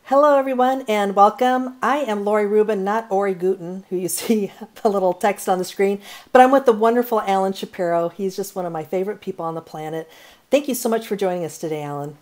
Hello, everyone, and welcome. I am Lori Rubin, not Ori Guten, who you see the little text on the screen, but I'm with the wonderful Alan Shapiro. He's just one of my favorite people on the planet. Thank you so much for joining us today, Alan.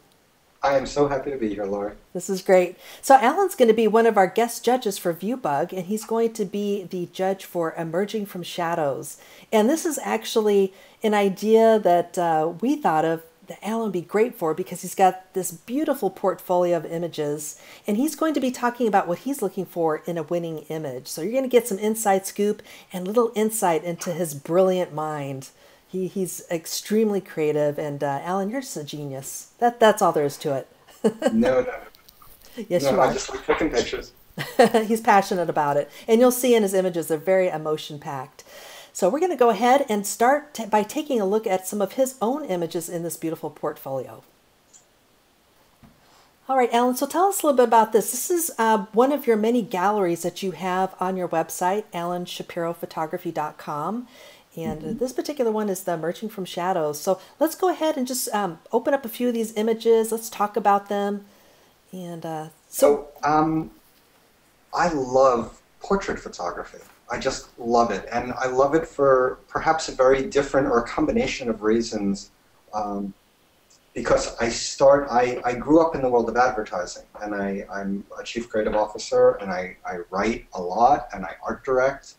I am so happy to be here, Laura. This is great. So, Alan's going to be one of our guest judges for ViewBug, and he's going to be the judge for Emerging from Shadows. And this is actually an idea that we thought of that Alan would be great for because he's got this beautiful portfolio of images, and he's going to be talking about what he's looking for in a winning image. So, you're going to get some inside scoop and little insight into his brilliant mind. He's extremely creative, and Alan, you're just a genius. That's all there is to it. No, no, Yes, no. you I are. just like taking pictures. He's passionate about it. And you'll see in his images, they're very emotion packed. So we're going to go ahead and start by taking a look at some of his own images in this beautiful portfolio. All right, Alan, so tell us a little bit about this. This is one of your many galleries that you have on your website, alanshapirophotography.com. And Mhm. this particular one is the Emerging from Shadows. So let's go ahead and just open up a few of these images. Let's talk about them. And so, So, I love portrait photography. I just love it, and I love it for perhaps a very different or a combination of reasons. Um, because I grew up in the world of advertising, and I'm a chief creative officer, and I write a lot, and I art direct.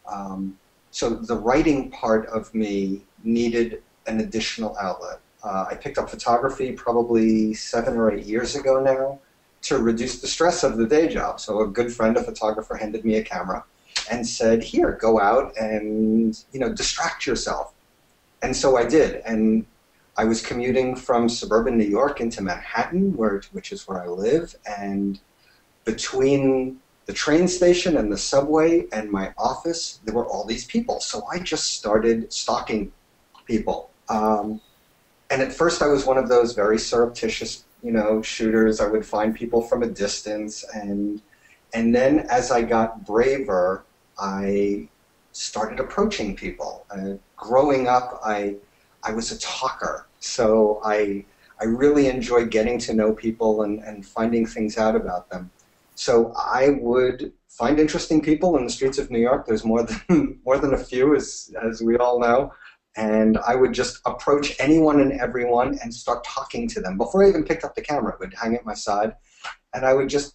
Um, so the writing part of me needed an additional outlet. I picked up photography probably 7 or 8 years ago now to reduce the stress of the day job. So a good friend, a photographer, handed me a camera and said, "Here, go out and distract yourself." And so I did, and I was commuting from suburban New York into Manhattan, which is where I live, and between the train station and the subway and my office, there were all these people. So I just started stalking people. And at first I was one of those very surreptitious, shooters. I would find people from a distance, and then as I got braver, I started approaching people. Growing up, I was a talker, so I really enjoyed getting to know people and finding things out about them. So I would find interesting people in the streets of New York. There's more than more than a few, as we all know. And I would just approach anyone and everyone and start talking to them. Before I even picked up the camera, I would hang at my side, and I would just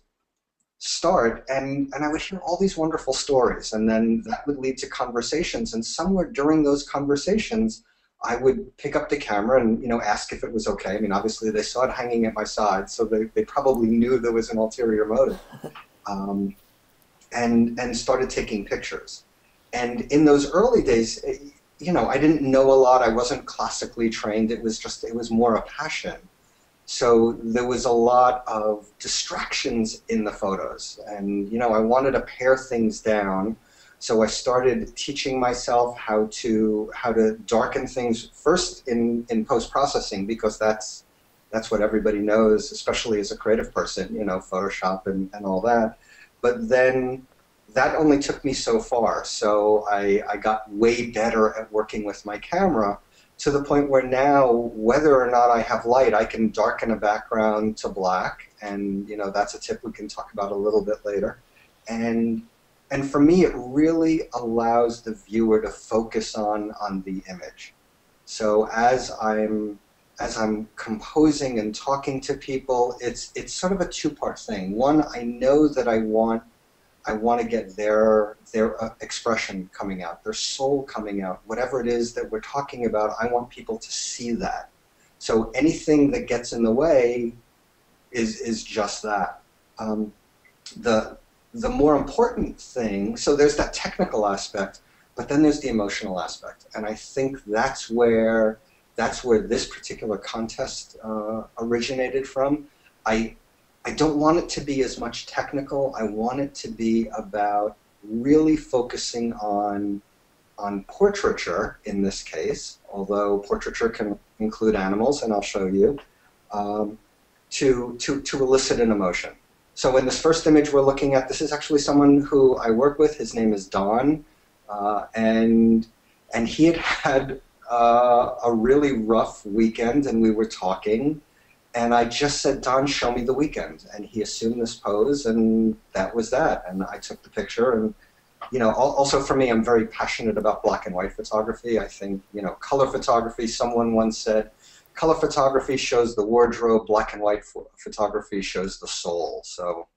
start, and I would hear all these wonderful stories, and then that would lead to conversations, and somewhere during those conversations, I would pick up the camera and ask if it was okay. I mean, obviously they saw it hanging at my side, so they probably knew there was an ulterior motive, um, and started taking pictures. And in those early days, I didn't know a lot. I wasn't classically trained. It was more a passion. So there was a lot of distractions in the photos, and I wanted to pare things down. So I started teaching myself how to darken things first in post-processing, because that's what everybody knows, especially as a creative person, Photoshop and all that. But then that only took me so far. So I got way better at working with my camera, to the point where now, whether or not I have light, I can darken a background to black, and that's a tip we can talk about a little bit later. And and for me, it really allows the viewer to focus on the image. So as I'm composing and talking to people, it's sort of a two-part thing. One, I know that I want to get their expression coming out, their soul coming out. Whatever it is that we're talking about, I want people to see that. So anything that gets in the way is just that. Um, the the more important thing, so there's that technical aspect, but then there's the emotional aspect, and I think that's where this particular contest originated from. I I don't want it to be as much technical. I want it to be about really focusing on portraiture in this case, although portraiture can include animals, and I'll show you, um, to elicit an emotion. So in this first image we're looking at, this is actually someone who I work with. His name is Don, and he had had a really rough weekend, and we were talking, And I just said, Don, show me the weekend. And he assumed this pose, and that was that. And I took the picture. And, you know, also for me, I'm very passionate about black and white photography. I think, you know, color photography, someone once said, color photography shows the wardrobe, black and white photography shows the soul. So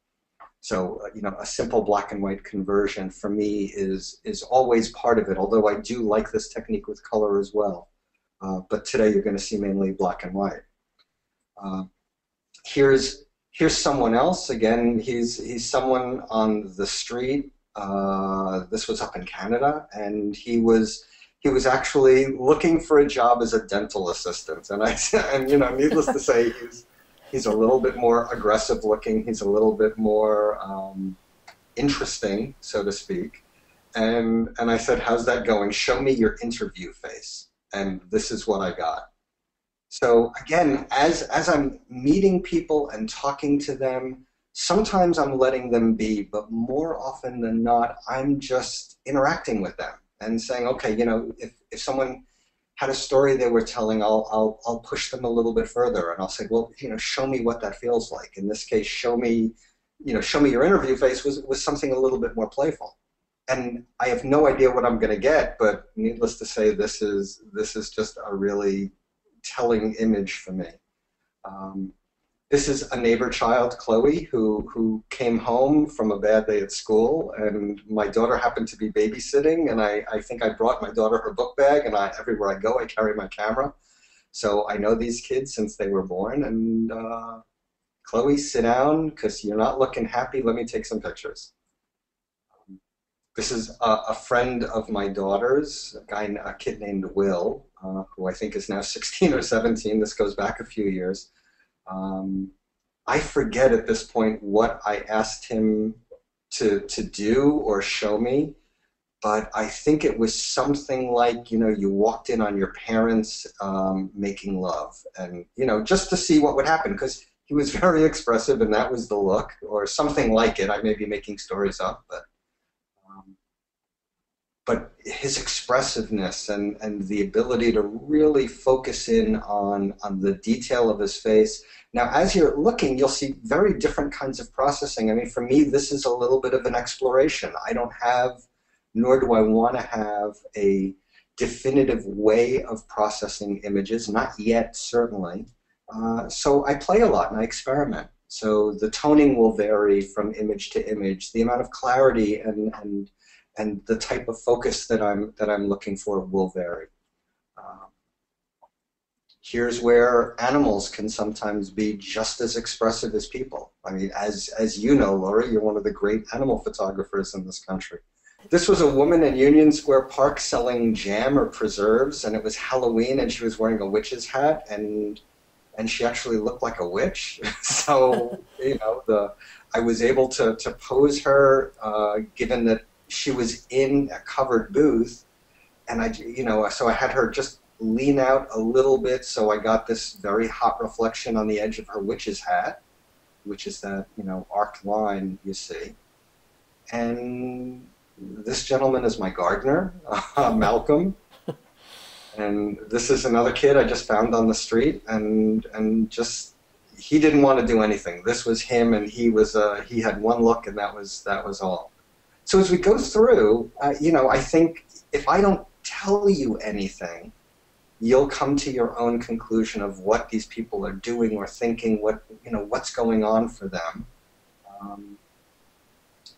you know, a simple black and white conversion for me is always part of it, although I do like this technique with color as well. But today you're going to see mainly black and white. Here's someone else. Again, he's someone on the street. This was up in Canada, and he was actually looking for a job as a dental assistant. And you know, needless to say, he's a little bit more aggressive looking. He's a little bit more interesting, so to speak. And I said, how's that going? Show me your interview face. And this is what I got. So again, as I'm meeting people and talking to them, sometimes I'm letting them be, but more often than not, I'm just interacting with them and saying, okay, you know, if someone had a story they were telling, I'll push them a little bit further, and I'll say, well, you know, show me what that feels like. In this case, show me your interview face was something a little bit more playful. And I have no idea what I'm going to get, but needless to say, this is just a really telling image for me. This is a neighbor child, Chloe, who came home from a bad day at school, and my daughter happened to be babysitting, and I think I brought my daughter her book bag, and everywhere I go I carry my camera. So I know these kids since they were born, and Chloe, sit down, because you're not looking happy, let me take some pictures. This is a friend of my daughter's, a kid named Will, who I think is now 16 or 17. This goes back a few years. I forget at this point what I asked him to do or show me, but I think it was something like, you know, you walked in on your parents making love, and, you know, just to see what would happen, because he was very expressive and that was the look, or something like it. I may be making stories up, but his expressiveness and the ability to really focus in on the detail of his face. Now, as you're looking, you'll see very different kinds of processing. I mean, for me, this is a little bit of an exploration. I don't have, nor do I want to have, a definitive way of processing images, not yet, certainly. So I play a lot and I experiment. So the toning will vary from image to image. The amount of clarity and the type of focus that I'm looking for will vary. Here's where animals can sometimes be just as expressive as people. I mean, as you know, Laura, you're one of the great animal photographers in this country. This was a woman in Union Square Park selling jam or preserves, and it was Halloween, and she was wearing a witch's hat, and she actually looked like a witch. So, you know, I was able to pose her, given that she was in a covered booth, and so I had her just lean out a little bit, so I got this very hot reflection on the edge of her witch's hat, which is that, you know, arced line you see. And this gentleman is my gardener, Malcolm, and this is another kid I just found on the street, and just, he didn't want to do anything. This was him, and he had one look, and that was all. So as we go through, you know, I think if I don't tell you anything, you'll come to your own conclusion of what these people are doing or thinking, what's going on for them.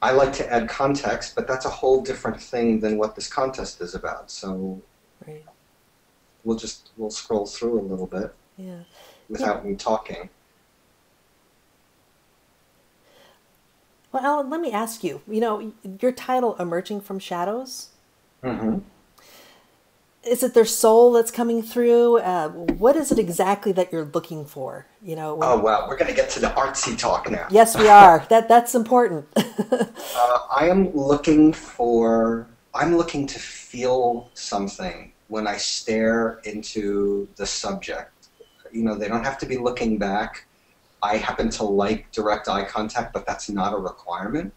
I like to add context, but that's a whole different thing than what this contest is about. So right. We'll scroll through a little bit without me talking. Well, Alan, let me ask you, you know, your title, Emerging from Shadows, is it their soul that's coming through? What is it exactly that you're looking for? You know. Oh, wow. We're going to get to the artsy talk now. Yes, we are. That's important. I'm looking to feel something when I stare into the subject. You know, they don't have to be looking back. I happen to like direct eye contact, but that's not a requirement.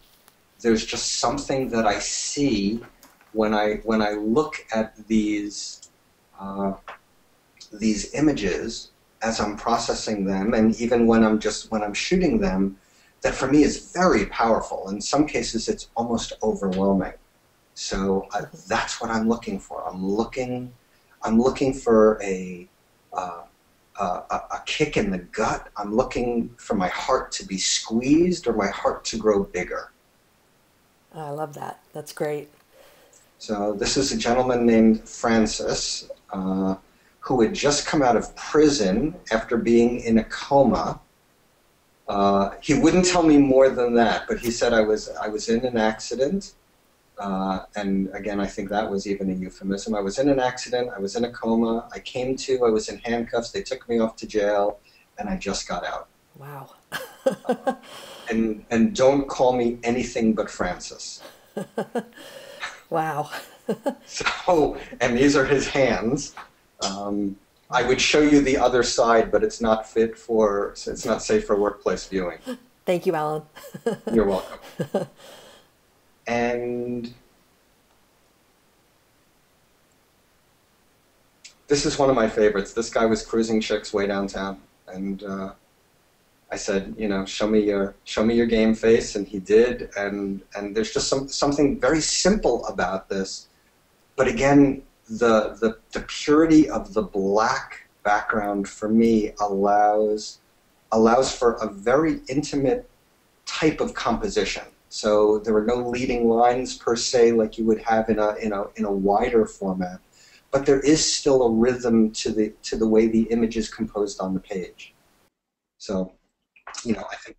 There's just something that I see when I look at these images, as I'm processing them, and even when I'm shooting them, that for me is very powerful. In some cases, it's almost overwhelming. So that's what I'm looking for. I'm looking for a kick in the gut. I'm looking for my heart to be squeezed or my heart to grow bigger. I love that. That's great. So this is a gentleman named Francis who had just come out of prison after being in a coma. He wouldn't tell me more than that, but he said I was in an accident. And again, I think that was even a euphemism. I was in an accident, I was in a coma, I came to, I was in handcuffs, they took me off to jail, and I just got out. Wow. And don't call me anything but Francis. Wow. So, and these are his hands. I would show you the other side, but it's not safe for workplace viewing. Thank you, Alan. You're welcome. And this is one of my favorites. This guy was cruising chicks way downtown, and I said, you know, show me your game face, and he did. And there's just something very simple about this, but again, the purity of the black background for me allows for a very intimate type of composition. So there are no leading lines per se like you would have in a wider format, but there is still a rhythm to the way the image is composed on the page. So, you know, I think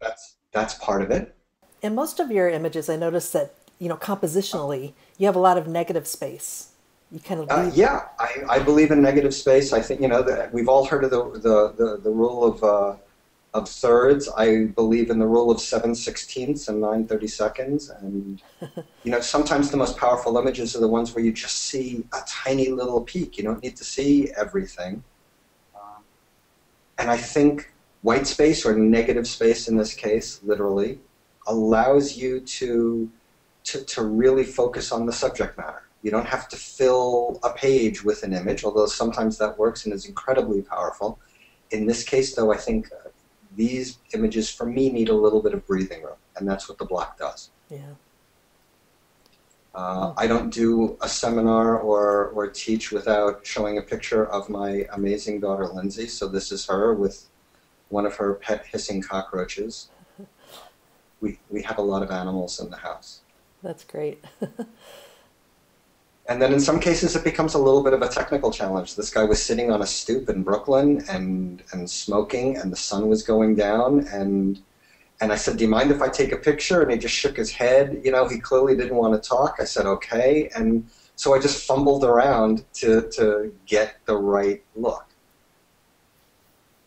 that's part of it. In most of your images, I noticed that, you know, compositionally, you have a lot of negative space. You kind of yeah, I believe in negative space. I think, you know, that we've all heard of the rule of thirds. I believe in the rule of 7/16 and 9/32, and you know, sometimes the most powerful images are the ones where you just see a tiny little peak. You don't need to see everything. And I think white space, or negative space in this case, literally, allows you to really focus on the subject matter. You don't have to fill a page with an image, although sometimes that works and is incredibly powerful. In this case, though, I think these images, for me, need a little bit of breathing room, and that's what the black does. Yeah. I don't do a seminar or teach without showing a picture of my amazing daughter, Lindsay. So this is her with one of her pet hissing cockroaches. We have a lot of animals in the house. That's great. And then in some cases it becomes a little bit of a technical challenge. This guy was sitting on a stoop in Brooklyn and smoking, and the sun was going down, and I said, do you mind if I take a picture? And he just shook his head. You know, he clearly didn't want to talk. I said, okay. And so I just fumbled around to get the right look.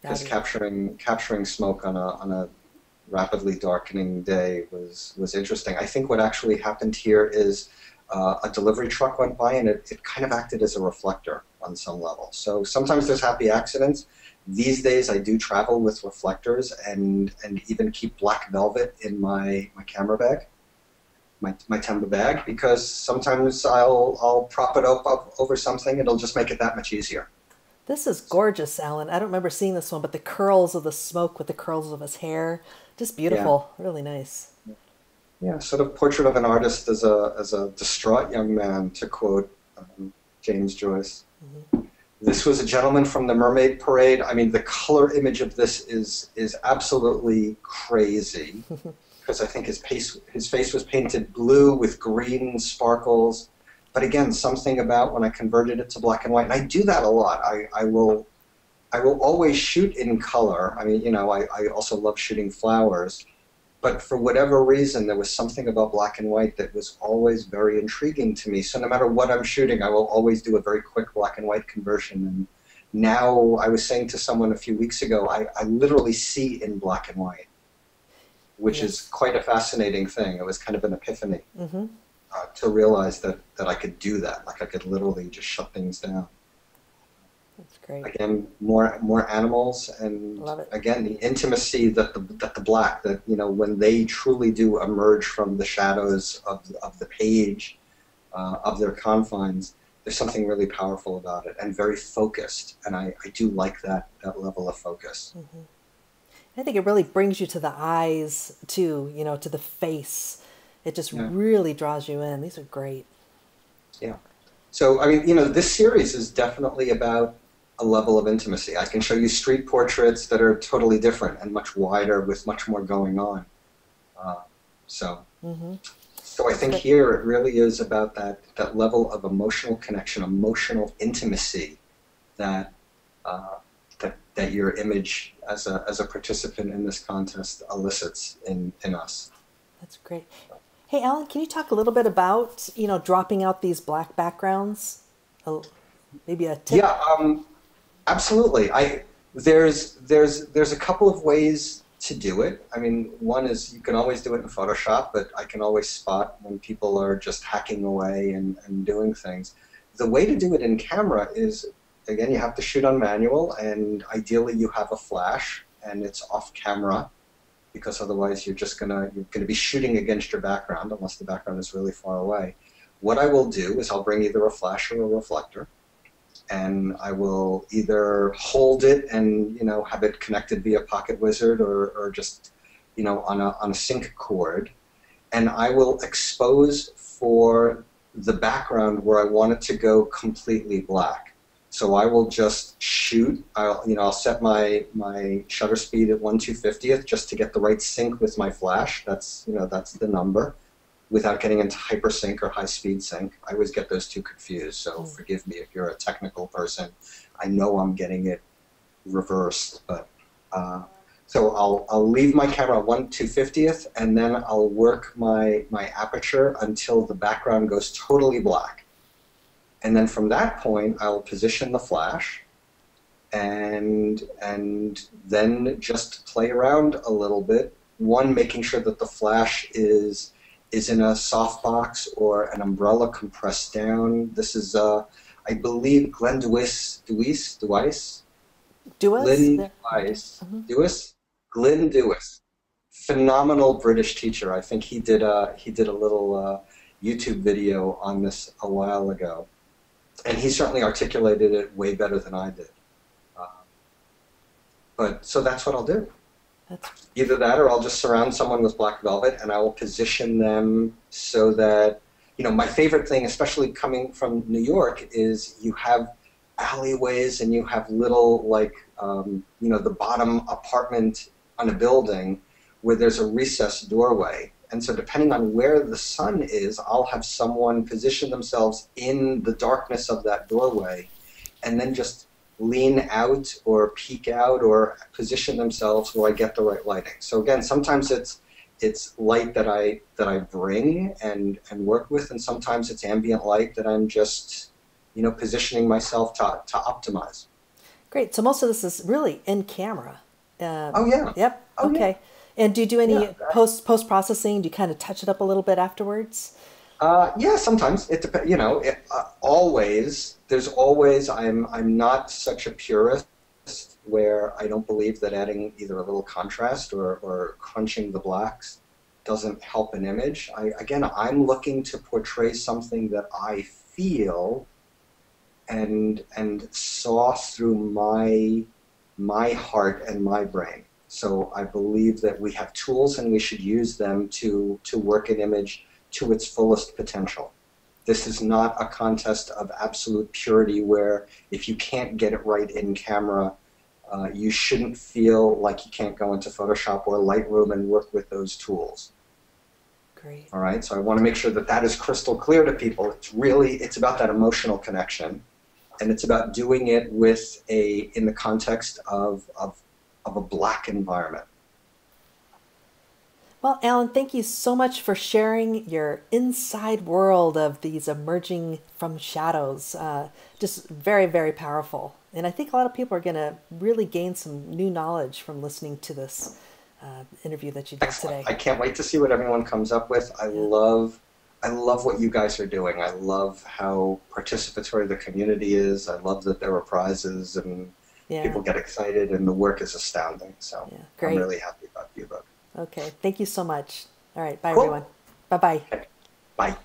Because capturing smoke on a rapidly darkening day was interesting. I think what actually happened here is a delivery truck went by, and it kind of acted as a reflector on some level. So sometimes there's happy accidents. These days I do travel with reflectors and even keep black velvet in my camera bag, my Temba bag, because sometimes I'll prop it up over something. It'll just make it that much easier. This is gorgeous, Alan. I don't remember seeing this one, but the curls of the smoke with the curls of his hair, just beautiful. Yeah. Really nice. Yeah, sort of portrait of an artist as a distraught young man, to quote James Joyce. Mm-hmm. This was a gentleman from the Mermaid Parade. I mean, the color image of this is absolutely crazy, because I think his face was painted blue with green sparkles. But again, something about when I converted it to black and white, and I do that a lot. I will always shoot in color. I mean, you know, I also love shooting flowers. But for whatever reason, there was something about black and white that was always very intriguing to me. So no matter what I'm shooting, I will always do a very quick black and white conversion. And now, I was saying to someone a few weeks ago, I literally see in black and white, which is quite a fascinating thing. It was kind of an epiphany to realize that I could do that. Like I could literally just shut things down. That's great. Again, more animals, and again, the intimacy that the black, that, you know, when they truly do emerge from the shadows of the page, of their confines, there's something really powerful about it and very focused. And I do like that level of focus. Mm-hmm. I think it really brings you to the eyes too, to the face. It just Yeah. really draws you in. These are great. Yeah. So, I mean, this series is definitely about a level of intimacy. I can show you street portraits that are totally different and much wider with much more going on. Uh, so, Mm-hmm. so I think here it really is about that level of emotional connection, emotional intimacy that that your image as a participant in this contest elicits in us. That's great. Hey, Alan, can you talk a little bit about, dropping out these black backgrounds? Maybe a tip? Yeah, absolutely. There's a couple of ways to do it. I mean, one is you can always do it in Photoshop, but I can always spot when people are just hacking away and doing things. The way to do it in camera is, again, you have to shoot on manual, and ideally you have a flash, and it's off camera, because otherwise you're gonna be shooting against your background unless the background is really far away. What I will do is I'll bring either a flash or a reflector, and I will either hold it and have it connected via Pocket Wizard or just on a sync cord, and I will expose for the background where I want it to go completely black. So I will just shoot. I'll set my shutter speed at 1/250th just to get the right sync with my flash. That's the number, without getting into hypersync or high-speed sync. I always get those two confused, so forgive me if you're a technical person. I know I'm getting it reversed, but so I'll leave my camera 1/250th, and then I'll work my aperture until the background goes totally black. And then from that point, I'll position the flash, and then just play around a little bit. One, making sure that the flash is in a softbox or an umbrella compressed down. This is, I believe, Glenn Dewis. Phenomenal British teacher. I think he did a little YouTube video on this a while ago, and he certainly articulated it way better than I did. But so that's what I'll do. Either that, or I'll just surround someone with black velvet, and I will position them so that, my favorite thing, especially coming from New York, is you have alleyways and you have little, the bottom apartment on a building where there's a recessed doorway. And so depending on where the sun is, I'll have someone position themselves in the darkness of that doorway and then just lean out or peek out or position themselves where I get the right lighting. So again, sometimes it's light that I bring and work with, and sometimes it's ambient light that I'm just positioning myself to optimize. Great. So most of this is really in camera. Oh yeah. Yep. Oh, okay. Yeah. And do you do any post processing? Do you kind of touch it up a little bit afterwards? Yeah, sometimes it depends. Always. There's always. I'm not such a purist where I don't believe that adding either a little contrast or crunching the blacks doesn't help an image. I'm looking to portray something that I feel and saw through my heart and my brain. So I believe that we have tools and we should use them to work an image to its fullest potential. This is not a contest of absolute purity where if you can't get it right in camera, you shouldn't feel like you can't go into Photoshop or Lightroom and work with those tools. Great. All right, so I want to make sure that that is crystal clear to people. It's about that emotional connection, and it's about doing it in the context of a black environment. Well, Alan, thank you so much for sharing your inside world of these emerging from shadows. Just very, very powerful. And I think a lot of people are going to really gain some new knowledge from listening to this interview that you did today. I can't wait to see what everyone comes up with. I love what you guys are doing. I love how participatory the community is. I love that there are prizes and people get excited, and the work is astounding. So I'm really happy about ViewBug. Okay, thank you so much. All right, bye everyone. Bye-bye. Okay. Bye.